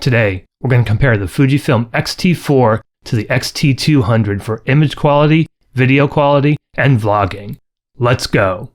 Today, we're going to compare the Fujifilm X-T4 to the X-T200 for image quality, video quality, and vlogging. Let's go!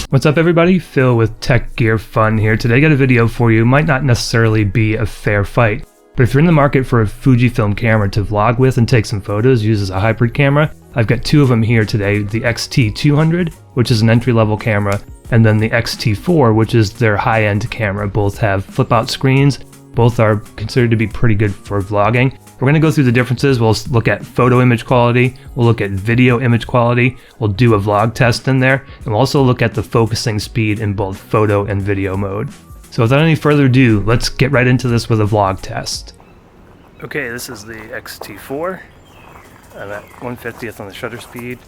What's up everybody? Phil with Tech Gear Fun here. Today I got a video for you. Might not necessarily be a fair fight, but if you're in the market for a Fujifilm camera to vlog with and take some photos, use as a hybrid camera, I've got two of them here today. The X-T200, which is an entry-level camera, and then the X-T4, which is their high-end camera. Both have flip-out screens. Both are considered to be pretty good for vlogging. We're going to go through the differences. We'll look at photo image quality, we'll look at video image quality, we'll do a vlog test in there, and we'll also look at the focusing speed in both photo and video mode. So without any further ado, let's get right into this with a vlog test. Okay, this is the X-T4. I'm at 1/50th on the shutter speed,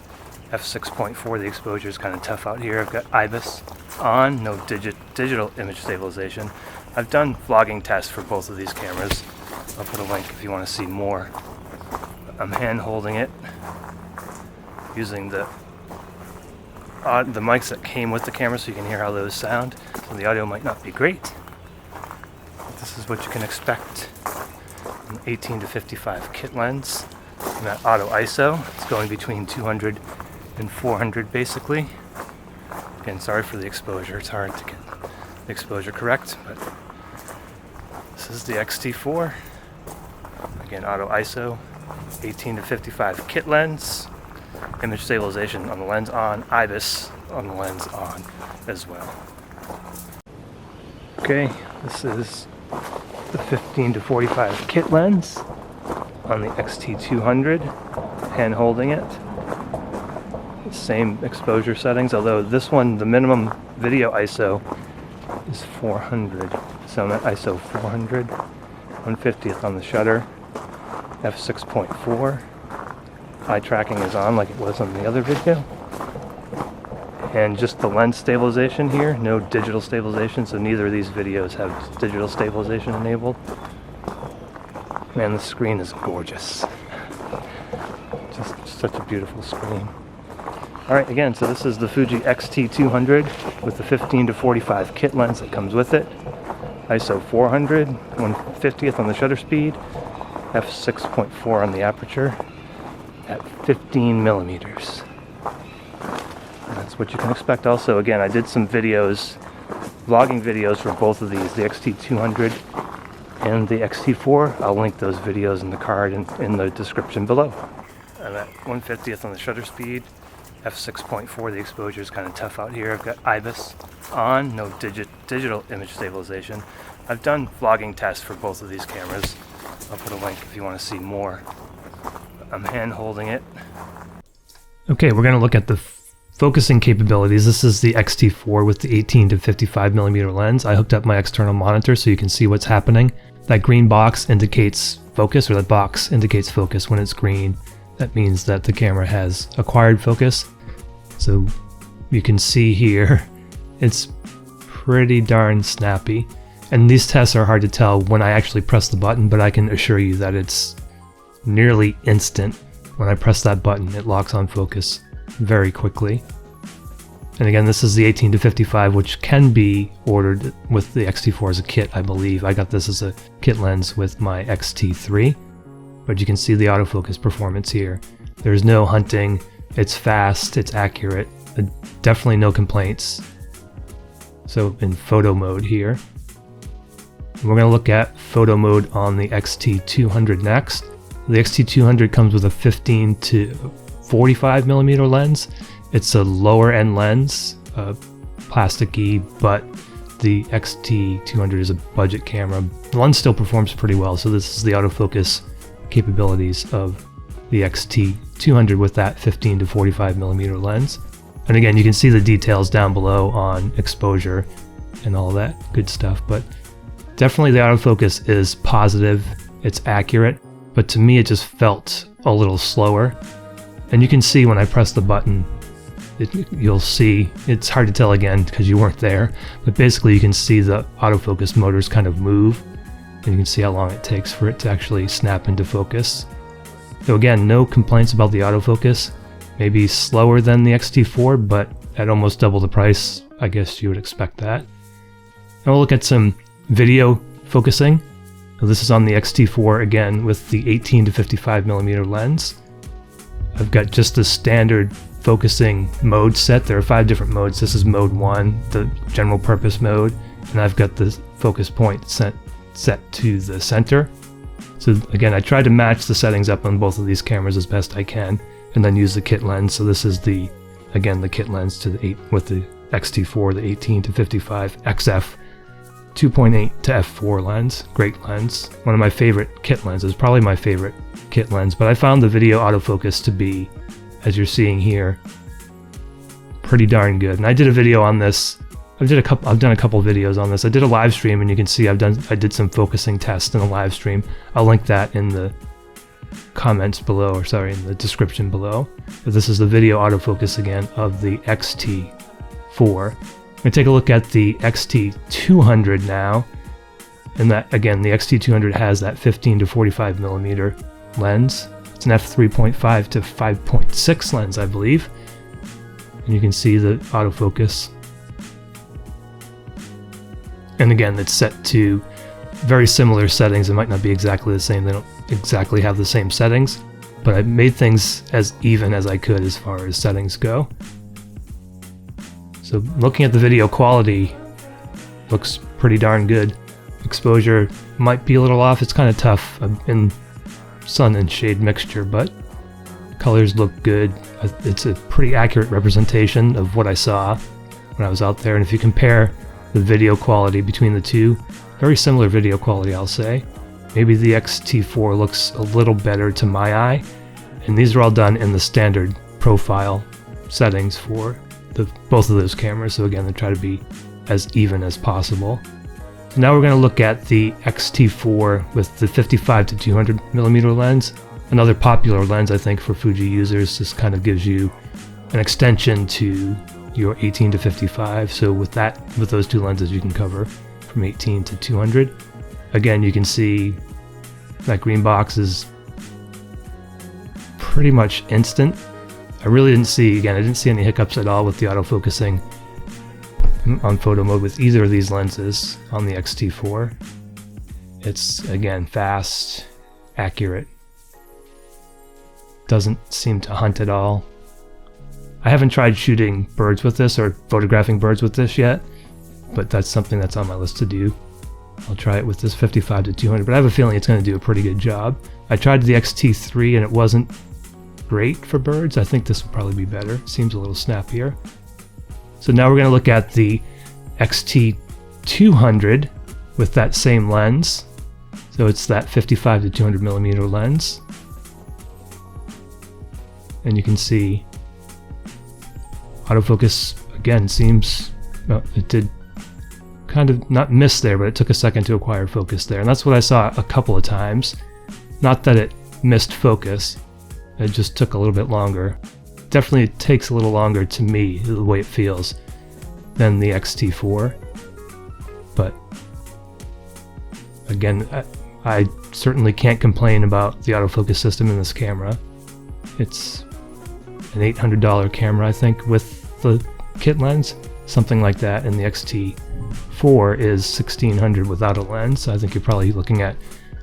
f6.4. The exposure is kind of tough out here. I've got IBIS on, no digital image stabilization. I've done vlogging tests for both of these cameras. I'll put a link if you want to see more. I'm hand holding it using the mics that came with the camera so you can hear how those sound. So the audio might not be great, but this is what you can expect. An 18-55 kit lens. I'm at auto ISO. It's going between 200 and 400 basically. Again, sorry for the exposure. It's hard to get the exposure correct, but this is the X-T4. Again, auto ISO, 18-55 kit lens, image stabilization on the lens on, IBIS on the lens on as well. Okay, this is the 15-45 kit lens on the X-T200, hand holding it. Same exposure settings, although this one, the minimum video ISO is 400. So I'm at ISO 400, 1/50th on the shutter, f6.4. Eye tracking is on like it was on the other video. And just the lens stabilization here, no digital stabilization, so neither of these videos have digital stabilization enabled. Man, the screen is gorgeous. Just such a beautiful screen. Alright, again, so this is the Fuji XT200 with the 15-45 kit lens that comes with it. ISO 400, 1/50th on the shutter speed, f6.4 on the aperture at 15 millimeters. And that's what you can expect. Also, again, I did some videos, vlogging videos for both of these, the XT200 and the X-T4. I'll link those videos in the card and in the description below. I'm at 1/50th on the shutter speed, f6.4. The exposure is kind of tough out here. I've got IBIS on, no digital image stabilization. I've done vlogging tests for both of these cameras. I'll put a link if you want to see more. I'm hand holding it. Okay, we're going to look at the focusing capabilities. This is the X-T4 with the 18-55 millimeter lens. I hooked up my external monitor so you can see what's happening. That green box indicates focus, or that box indicates focus when it's green. That means that the camera has acquired focus. So you can see here, it's pretty darn snappy. And these tests are hard to tell when I actually press the button, but I can assure you that it's nearly instant. When I press that button, it locks on focus very quickly. And again, this is the 18-55, which can be ordered with the X-T4 as a kit, I believe. I got this as a kit lens with my X-T3. But you can see the autofocus performance here. There's no hunting, it's fast, it's accurate, definitely no complaints. So in photo mode here, we're going to look at photo mode on the X-T200 next. The X-T200 comes with a 15-45 millimeter lens. It's a lower end lens, plasticky, but the X-T200 is a budget camera. The lens still performs pretty well, so this is the autofocus capabilities of the X-T200 with that 15-45 millimeter lens. And again, you can see the details down below on exposure and all that good stuff, but definitely the autofocus is positive, it's accurate, but to me it just felt a little slower. And you can see when I press the button, you'll see, it's hard to tell again because you weren't there, but basically you can see the autofocus motors kind of move, and you can see how long it takes for it to actually snap into focus. So again, no complaints about the autofocus. maybe slower than the XT4, but at almost double the price, I guess you would expect that. And we'll look at some video focusing. So this is on the XT4 again with the 18 to 55mm lens. I've got just the standard focusing mode set. There are 5 different modes. This is mode 1, the general purpose mode, and I've got the focus point set to the center. So again, I tried to match the settings up on both of these cameras as best I can, and then use the kit lens. So this is the kit lens to the with the XT4, the 18 to 55 XF 2.8 to f4 lens. Great lens. One of my favorite kit lenses, probably my favorite kit lens, but I found the video autofocus to be, as you're seeing here, pretty darn good. And I did a video on this. I've done a couple videos on this. I did a live stream, and you can see I did some focusing tests in a live stream. I'll link that in the comments below, or sorry, in the description below. But this is the video autofocus again of the XT4. We're going to take a look at the XT200 now. And that, again, the XT200 has that 15 to 45mm lens. It's an f3.5 to 5.6 lens, I believe. And you can see the autofocus. And again, it's set to very similar settings. It might not be exactly the same. They don't exactly have the same settings, but I made things as even as I could as far as settings go. So looking at the video quality, looks pretty darn good. Exposure might be a little off. It's kind of tough in sun and shade mixture, but colors look good. It's a pretty accurate representation of what I saw when I was out there. And if you compare the video quality between the two, very similar video quality, I'll say. Maybe the XT4 looks a little better to my eye, and these are all done in the standard profile settings for both of those cameras. So again, they try to be as even as possible. So now we're going to look at the XT4 with the 55 to 200mm lens. Another popular lens, I think, for Fuji users. This kind of gives you an extension to your 18 to 55. So with those two lenses, you can cover from 18 to 200. Again, you can see that green box is pretty much instant. I didn't see any hiccups at all with the autofocusing on photo mode with either of these lenses on the XT4. It's, again, fast, accurate. Doesn't seem to hunt at all. I haven't tried shooting birds with this or photographing birds with this yet, but that's something that's on my list to do. I'll try it with this 55 to 200, but I have a feeling it's going to do a pretty good job. I tried the XT3 and it wasn't great for birds. I think this will probably be better. It seems a little snappier. So now we're going to look at the XT200 with that same lens. So it's that 55 to 200mm lens. And you can see autofocus, again, seems, well, it did kind of not miss there, but it took a second to acquire focus there. And that's what I saw a couple of times. Not that it missed focus, it just took a little bit longer. Definitely it takes a little longer to me, the way it feels, than the XT4. But again, I certainly can't complain about the autofocus system in this camera. It's an $800 camera, I think, with the kit lens, something like that, and the XT4 is $1,600 without a lens. So I think you're probably looking at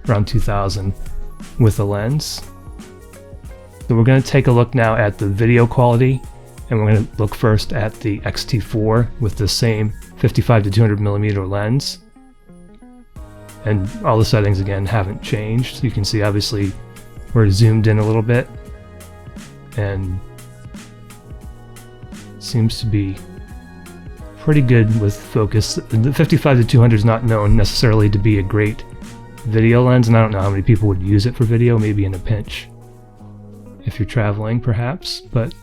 around $2,000 with a lens. So we're going to take a look now at the video quality, and we're going to look first at the XT4 with the same 55 to 200mm lens. And all the settings, again, haven't changed. So you can see, obviously, we're zoomed in a little bit, and seems to be pretty good with focus. The 55 to 200 is not known necessarily to be a great video lens, and I don't know how many people would use it for video, maybe in a pinch if you're traveling perhaps, but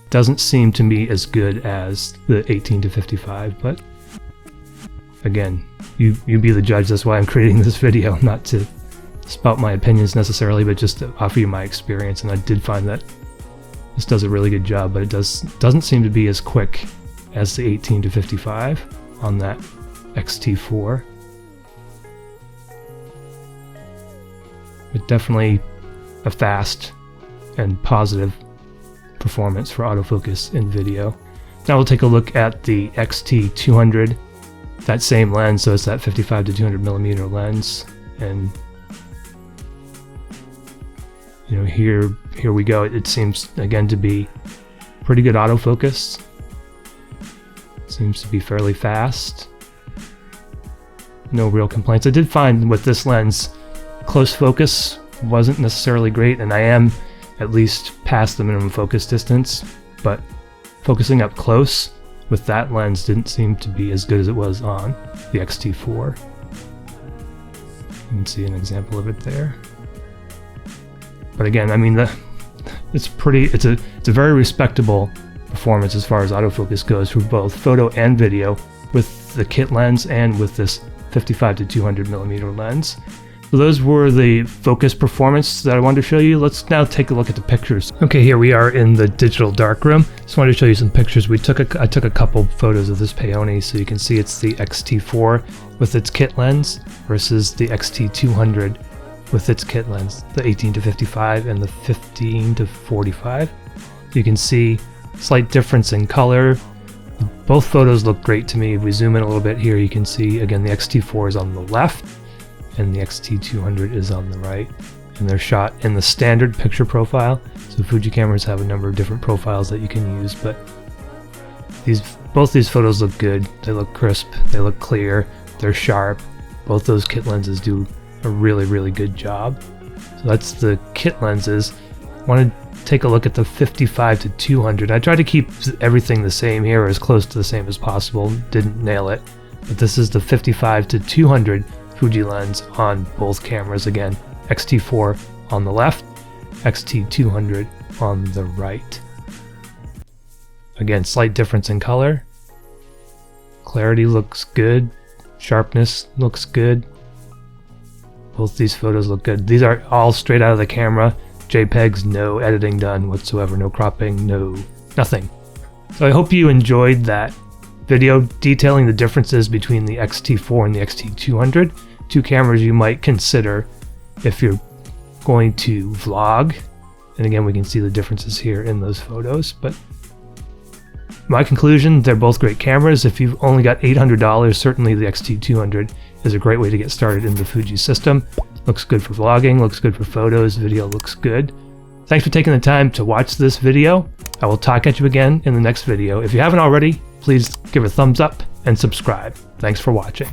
doesn't seem to me as good as the 18 to 55. But again, you be the judge. That's why I'm creating this video, not to spout my opinions necessarily, but just to offer you my experience. And I did find that this does a really good job, but it doesn't seem to be as quick as the 18 to 55 on that XT4. But definitely a fast and positive performance for autofocus in video. Now we'll take a look at the XT200, that same lens, so it's that 55 to 200 millimeter lens, and you know, here we go. It seems again to be pretty good autofocus. Seems to be fairly fast. No real complaints. I did find with this lens, close focus wasn't necessarily great, and I am at least past the minimum focus distance, but focusing up close with that lens didn't seem to be as good as it was on the XT4. You can see an example of it there. But again, I mean, it's a very respectable performance as far as autofocus goes for both photo and video with the kit lens and with this 55 to 200 millimeter lens. So those were the focus performance that I wanted to show you. Let's now take a look at the pictures. Okay, here we are in the digital darkroom. Just wanted to show you some pictures. I took a couple photos of this peony, so you can see it's the XT4 with its kit lens versus the XT200 with its kit lens, the 18 to 55 and the 15 to 45. You can see slight difference in color. Both photos look great to me. If we zoom in a little bit here, you can see again the XT4 is on the left and the XT200 is on the right, and they're shot in the standard picture profile. So Fuji cameras have a number of different profiles that you can use, but both these photos look good. They look crisp, they look clear, they're sharp. Both those kit lenses do a really good job. So that's the kit lenses. I want to take a look at the 55 to 200. I tried to keep everything the same here, as close to the same as possible. Didn't nail it, but this is the 55 to 200 Fuji lens on both cameras. Again, XT4 on the left, XT200 on the right. Again, slight difference in color. Clarity looks good. Sharpness looks good. Both these photos look good. These are all straight out of the camera. JPEGs, no editing done whatsoever, no cropping, nothing. So I hope you enjoyed that video detailing the differences between the XT4 and the XT200, two cameras you might consider if you're going to vlog. And again, we can see the differences here in those photos. But my conclusion, they're both great cameras. If you've only got $800, certainly the XT200 is a great way to get started in the Fuji system. Looks good for vlogging, looks good for photos, video looks good. Thanks for taking the time to watch this video. I will talk at you again in the next video. If you haven't already, please give a thumbs up and subscribe. Thanks for watching.